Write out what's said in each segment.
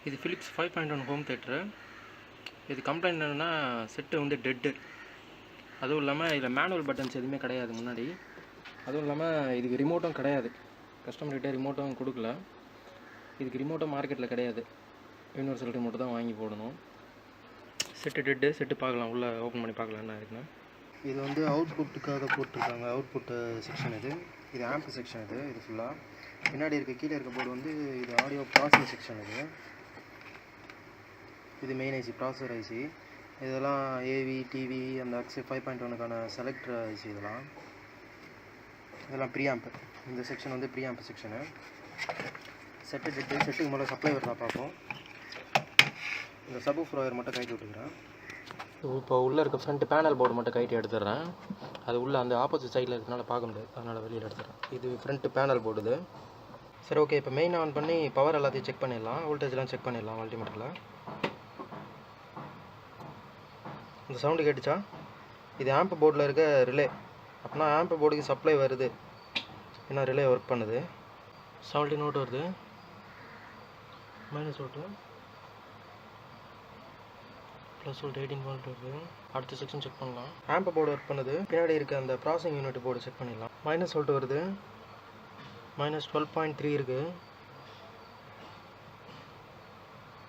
இது Philips 5.1 home theatre. இது complaint என்னென்னா செட்டு வந்து டெட்டு. அதுவும் இல்லாமல் இதில் மேனுவல் பட்டன்ஸ் எதுவுமே கிடையாது முன்னாடி. அதுவும் இல்லாமல் இதுக்கு ரிமோட்டும் கிடையாது. கஸ்டமர்கிட்ட ரிமோட்டும் கொடுக்கல. இதுக்கு ரிமோட்டும் மார்க்கெட்டில் கிடையாது. யூனிவர்சல் ரிமோட்டு தான் வாங்கி போடணும். Set TET. செட்டு பார்க்கலாம், உள்ளே ஓப்பன் பண்ணி பார்க்கலாம் என்ன இருக்குன்னு. இது வந்து அவுட்புட்டுக்காக போட்டிருக்காங்க. அவுட்புட்டு செக்ஷன் இது. இது ஆம்ப் செக்ஷன் இது ஃபுல்லாக. பின்னாடி கீழே இருக்க போர்டு வந்து இது ஆடியோ ப்ராசஸர் செக்ஷன் இது மெயின் ஐசி, ப்ராசஸர் ஐசி. இதெல்லாம் ஏவி, டிவி, அந்த அக்ஸு 5.1க்கான செலக்டர் ஐசி. இதெல்லாம் ப்ரீஆம்ப். இந்த செக்ஷன் வந்து ப்ரீஆம்ப் செக்ஷனு. Set TET. செட்டுக்கு மேலே சப்ளை வருதா பார்ப்போம். இந்த சப்வூஃபர் ஒயர் மட்டும் கைட்டு விட்டுக்கிறேன். இப்போ உள்ளே இருக்க ஃப்ரண்ட் பேனல் போர்டு மட்டும் கைட்டு எடுத்துடுறேன். அது உள்ளே அந்த ஆப்போசிட் சைடில் இருக்கிறனால பார்க்க முடியாது, அதனால் வெளியில் எடுத்துடுறேன். இது ஃப்ரண்ட் பேனல் போர்டு இது. சரி, ஓகே. இப்போ மெயின் ஆன் பண்ணி பவர் எல்லாத்தையும் செக் பண்ணிடலாம். வோல்டேஜ்லாம் செக் பண்ணிடலாம் மல்டிமீட்டரில். இந்த சவுண்டு கேட்டுச்சா? இது ஆம்ப் போர்டில் இருக்க ரிலே. அப்படின்னா ஆம்ப் போர்டுக்கு சப்ளை வருது, ஏன்னா ரிலே ஒர்க் பண்ணுது. 17 வோல்ட் வருது, minus volt, plus volt 18 volt வருது. அடுத்த செக்ஷன் செக் பண்ணலாம். ஆம்ப் போர்டு ஒர்க் பண்ணுது. பின்னாடி இருக்க அந்த ப்ராசஸிங் யூனிட் போர்டு செக் பண்ணிடலாம். மைனஸ் வோல்ட் வருது, மைனஸ் 12.3 இருக்குது.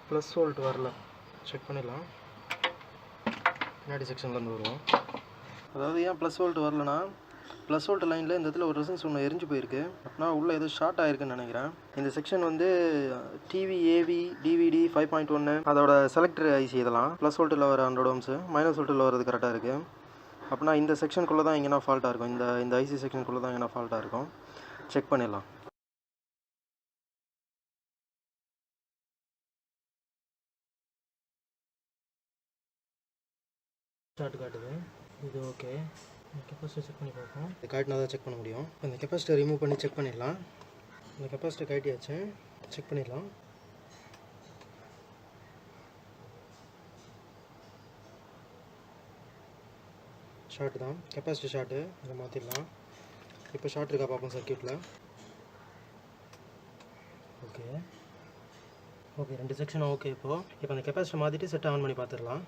ப்ளஸ் வோல்ட் வரல, செக் பண்ணிடலாம். பின்னாடி செக்ஷன்லேருந்து வருவோம். அதாவது ஏன் ப்ளஸ் வோல்ட் வரலன்னா, ப்ளஸ் வோல்ட் லைனில் இந்த இடத்துல ஒரு ரெசிஸ்டன்ஸ் ஒன்று எரிஞ்சு போயிருக்கு. அப்படின்னா உள்ளே ஏதோ ஷார்ட் ஆகிருக்குன்னு நினைக்கிறேன். இந்த செக்ஷன் வந்து டிவி, ஏவி, டிவிடி 5.1 அதோட செலக்டர் ஐசி. இதெல்லாம் ப்ளஸ் வோல்ட்டில் வர 100 ohms, மைனஸ் வோல்ட்டில் வரது கரெக்டாக இருக்குது. அப்படின்னா இந்த செக்ஷனுக்குள்ளே தான் எங்கன்னா ஃபால்ட்டாக இருக்கும். இந்த ஐசி செக்ஷனுக்குள்ளே தான் எங்கன்னா ஃபால்ட்டாக இருக்கும். செக் பண்ணிடலாம். ஸ்டார்ட் காட்டுது, இது ஓகே. கெப்பாசிட்டர் செக் பண்ணி பார்ப்போம். இது காட்டினா தான் செக் பண்ண முடியும். இந்த கெப்பாசிட்டர் ரிமூவ் பண்ணி செக் பண்ணிடலாம். இந்த கெப்பாசிட்டர் காட்டியாச்சு, செக் பண்ணிடலாம். ஷார்ட் தான், கெப்பாசிட்டர் ஷார்ட்டு. அதை மாற்றிடலாம். இப்போ ஷார்ட் இருக்கா பார்ப்போம் சர்க்யூட்டில். Okay okay, 2 section okay. இப்போ அந்த கெப்பாசிட்டர் மாற்றிட்டு செட் ஆன் பண்ணி பார்த்துடலாம்.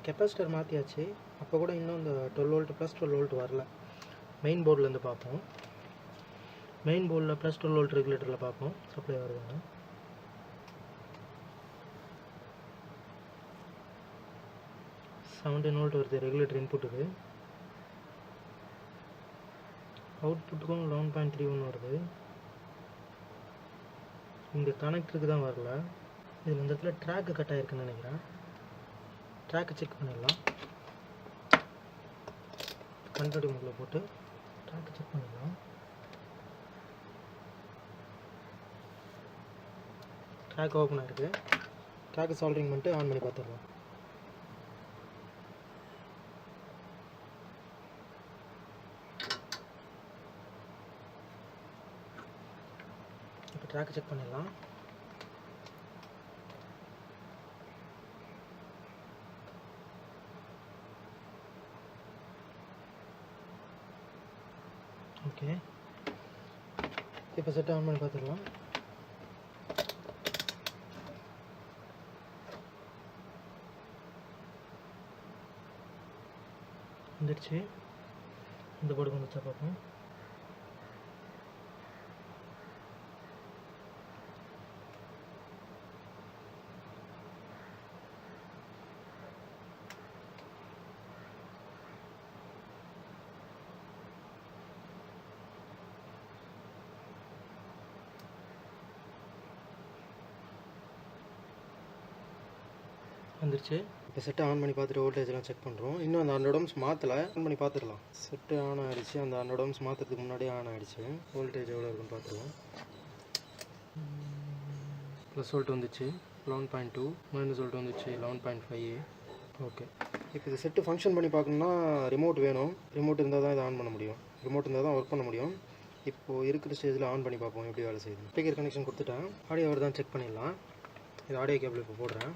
கெப்பாசிட்டர் மாற்றியாச்சு. அப்போ கூட இன்னும் இந்த 12 வோல்ட் ப்ளஸ் 12 வோல்ட் வரல. மெயின் போர்ட்லேருந்து பார்ப்போம். மெயின் போர்டில் ப்ளஸ் 12 வோல்ட் ரெகுலேட்டரில் பார்ப்போம் சப்ளை வருதுங்க. $17 வோல்ட் வருது ரெகுலேட்டர் இன்புட்டுக்கு. அவுட்புட்டுக்கும் 11.31 வருது. இந்த கனெக்டருக்கு தான் வரல. இதில் இந்த இடத்துல ட்ராக்கு கட் ஆகிருக்குன்னு நினைக்கிறேன். ட்ராக்கு செக் பண்ணிடலாம். கண்ட்ரோல் மோடில் போட்டு ட்ராக்கு செக் பண்ணிடலாம். ட்ராக் ஓப்பன் ஆகிருக்கு. ட்ராக்கு சால்டரிங் பண்ணிட்டு ஆன் பண்ணி பார்த்துடலாம். இப்போ ட்ராக்கு செக் பண்ணிடலாம். ஓகே, இப்போ செட் ஆன் பண்ணி பார்த்துடலாம். வந்துடுச்சு. இந்த போர்டுக்கு வந்துச்சா பார்ப்போம். வந்துருச்சு. இப்போ செட்டை ஆன் பண்ணி பார்த்துட்டு வோல்டேஜ்லாம் செக் பண்ணுறோம். இன்னும் அந்த 100 ohms மாற்றலை. ஆன் பண்ணி பார்த்துடலாம். செட்டு ஆன் ஆகிடுச்சு. அந்த 100 ohms மாற்றுறதுக்கு முன்னாடியே ஆன் ஆகிடுச்சு. வோல்டேஜ் எவ்வளோ இருக்குன்னு பார்த்துருவோம். ப்ளஸ் வோல்ட் வந்துச்சு 11.2, மைனஸ் வோல்ட் வந்துச்சு 11.5. ஓகே, இப்போ இது செட்டு ஃபங்க்ஷன் பண்ணி பார்க்கணுன்னா ரிமோட் வேணும். ரிமோட் இருந்தால் தான் இதை ஆன் பண்ண முடியும். ரிமோட் இருந்தால் தான் ஒர்க் பண்ண முடியும். இப்போது இருக்கிற ஸ்டேஜில் ஆன் பண்ணி பார்ப்போம் எப்படி வேலை செய்யுது. ஸ்பீக்கர் கனெக்ஷன் கொடுத்துட்டேன். ஆடியோ வருதான் செக் பண்ணிடலாம். இது ஆடியோ கேபிள் இப்போ போடுறேன்.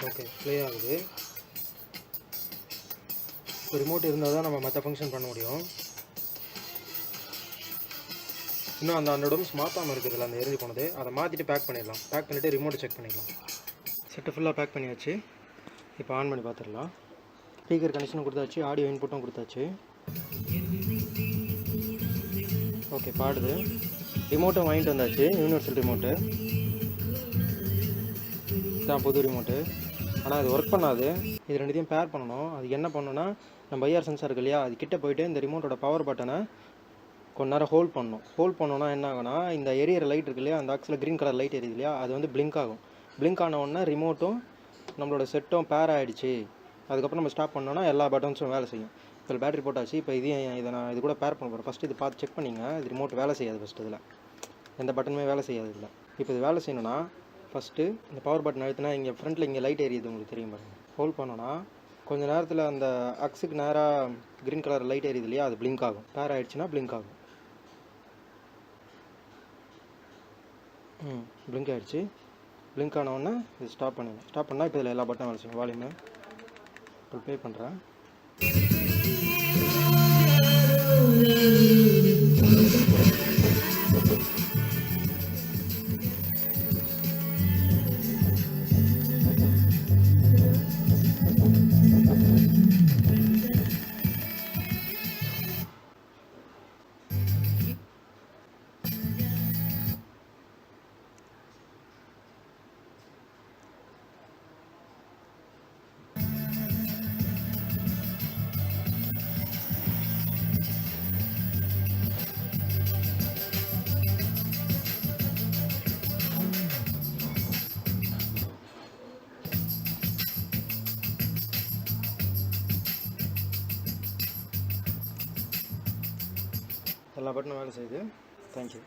ஓகே, ப்ளே ஆகுது. ஸோ ரிமோட் இருந்தால் தான் நம்ம மற்ற ஃபங்க்ஷன் பண்ண முடியும். இன்னும் அந்த 100 ohms மாற்றாமல் இருக்குதுல்ல, அந்த எரிஞ்சு போனது, அதை மாற்றிட்டு பேக் பண்ணிடலாம். பேக் பண்ணிவிட்டு ரிமோட்டை செக் பண்ணிக்கலாம். செட்டு ஃபுல்லாக பேக் பண்ணியாச்சு. இப்போ ஆன் பண்ணி பார்த்துடலாம். ஸ்பீக்கர் கனெக்ஷனும் கொடுத்தாச்சு, ஆடியோ இன்புட்டும் கொடுத்தாச்சு. ஓகே, பாடுது. ரிமோட்டும் வாங்கிட்டு வந்தாச்சு, யூனிவர்சல் ரிமோட்டு தான், புது ரிமோட்டு. ஆனால் அது ஒர்க் பண்ணாது. இது ரெண்டுத்தையும் பேர் பண்ணணும். அது என்ன பண்ணணும்னா, நம்ம ஐஆர் சென்சார் இருக்கு இல்லையா, அது கிட்ட போயிட்டு இந்த ரிமோட்டோட பவர் பட்டனை கொஞ்ச நேரம் ஹோல்ட் பண்ணணும். ஹோல்ட் பண்ணோன்னா என்ன ஆகுனா, இந்த எரியற லைட் இருக்கு இல்லையா, அந்த ஆக்ஸில் க்ரீன் கலர் லைட் எரியுது இல்லையா, அது வந்து பிளிங்க் ஆகும். பிளிங்க் ஆன உடனே ரிமோட்டும் நம்மளோட செட்டும் பேர் ஆகிடுச்சு. அதுக்கப்புறம் நம்ம ஸ்டாப் பண்ணோன்னா எல்லா பட்டன்ஸும் வேலை செய்யும். இப்போ பேட்டரி போட்டாச்சு. இப்போ இதை நான் இது கூட பேர் பண்ண போகிறேன். ஃபஸ்ட்டு இது பார்த்து செக் பண்ணிங்க. இது ரிமோட் வேலை செய்யாது. ஃபஸ்ட்டு இதில் எந்த பட்டனுமே வேலை செய்யாது. இல்லை, இப்போ இது வேலை செய்யணும்னா ஃபஸ்ட்டு இந்த பவர் பட்டன் அழுத்தினா இங்கே ஃப்ரண்ட்டில் இங்கே லைட் எரியுது, உங்களுக்கு தெரியும் பாருங்கள். ஹோல்ட் பண்ணோன்னா கொஞ்சம் நேரத்தில் அந்த அக்ஸுக்கு நேராக க்ரீன் கலர் லைட் எரியுது இல்லையா, அது பிளிங்க் ஆகும். பேர் ஆகிடுச்சுன்னா பிளிங்க் ஆகும். பிளிங்க் ஆகிடுச்சு. பிளிங்க் ஆனவுடனே இது ஸ்டாப் பண்ணிடலாம். ஸ்டாப் பண்ணால் இப்போ இதில் எல்லா பட்டனும் வேலை செய்யும். வால்யூமு இப்போ ப்ளே பண்ணுறேன். எல்லா பட்டனும் வேலை செய்யுது. தேங்க்யூ.